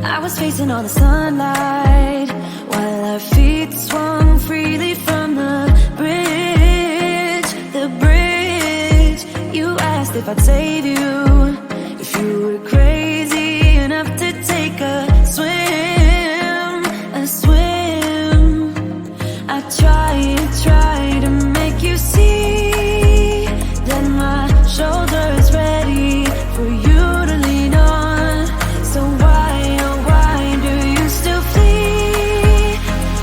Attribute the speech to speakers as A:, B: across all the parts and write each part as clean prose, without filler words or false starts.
A: I was facing all the sunlight while our feet swung freely from the bridge. The bridge. You asked if I'd save you, if you were crazy enough to take a swim, a swim. I try to make you see that my shoulder's ready for you to lean on. So why, oh why do you still flee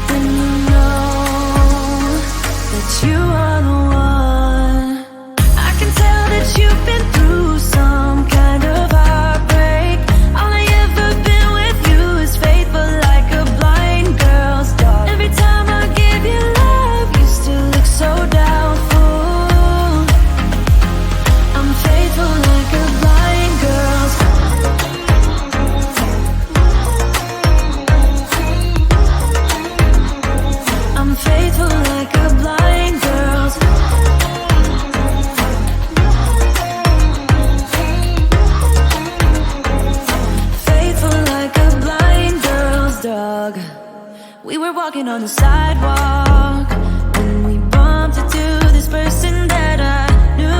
A: when you know that you are the one? I can tell that you've been through some kind of heartbreak. All I ever been with you is faithful like a blind girl's dog. Every time I give you love, you still look so doubtful. I'm faithful like a blind girl's dog. I'm faithful like a blind girl's dog. Faithful like a blind girl's dog. We were walking on the sidewalk when we bumped into this person that I knew.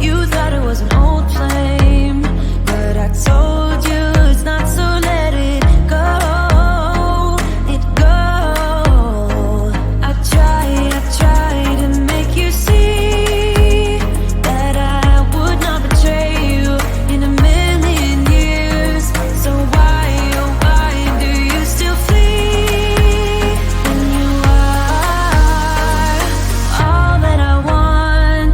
A: You thought it was an old flame, but I told you it's not, so let it go. It go. I try to make you see that I would not betray you in a million years. So why, oh why do you still flee when you are all that I want?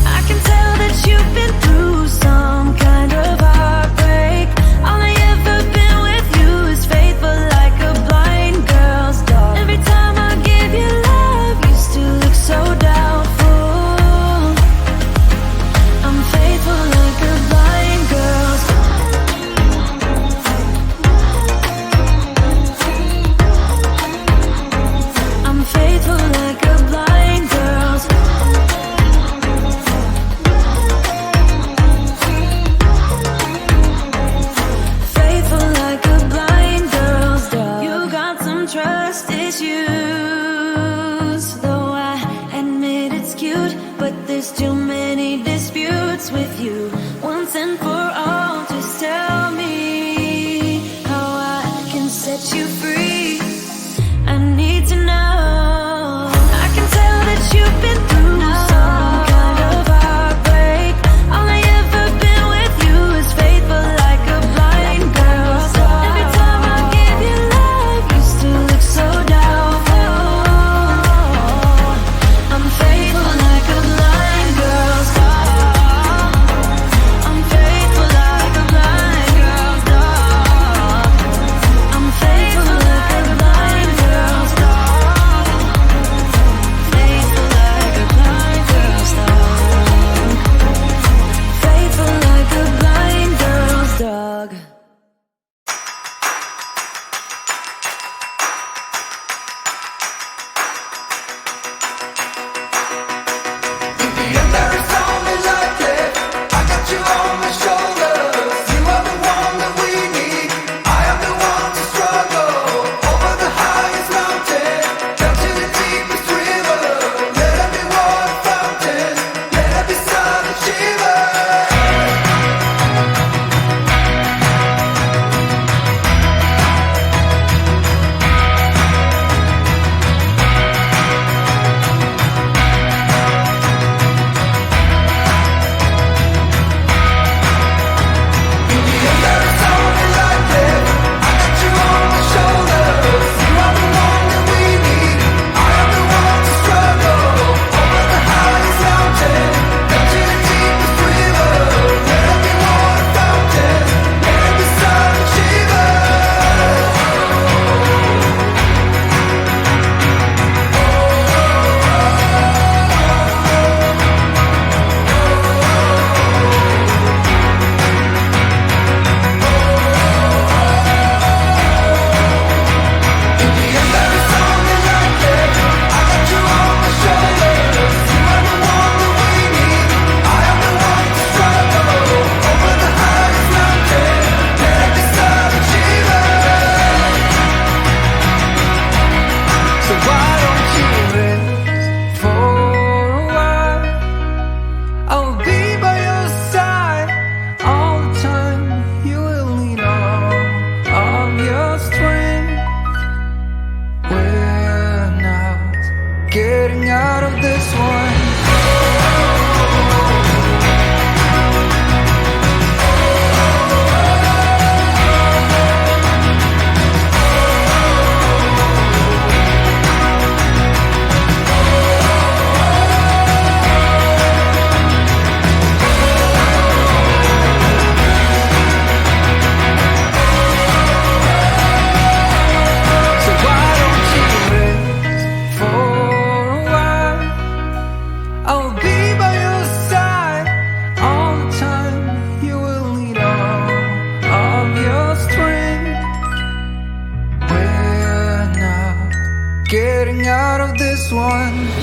A: I can tell that you've been through some kind of heartbreak. All I ever been with you is faithful like a blind girl's dog. Every time I give you love, you still look so doubtful. I'm faithful like a blind girl's dog. I'm faithful like a blind girl's dog. Faithful like a blind girl's dog. You got some trust issues, though I admit it's cute, but there's too many disputes with you. Once and for all, just tell me how I can set you free. I need to know. I can tell that you've been through some kind of heartbreak. All I ever been with you is faithful like a blind girl's dog. Every time I give you love, you still look so doubtful. I'm faithful like a blind girl's dog. I'm faithful like a blind girl's dog. I'm faithful like a blind girl's dog. Faithful like a blind girl's dog. Faithful like a blind girl's dog.
B: this one.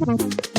C: Thank you.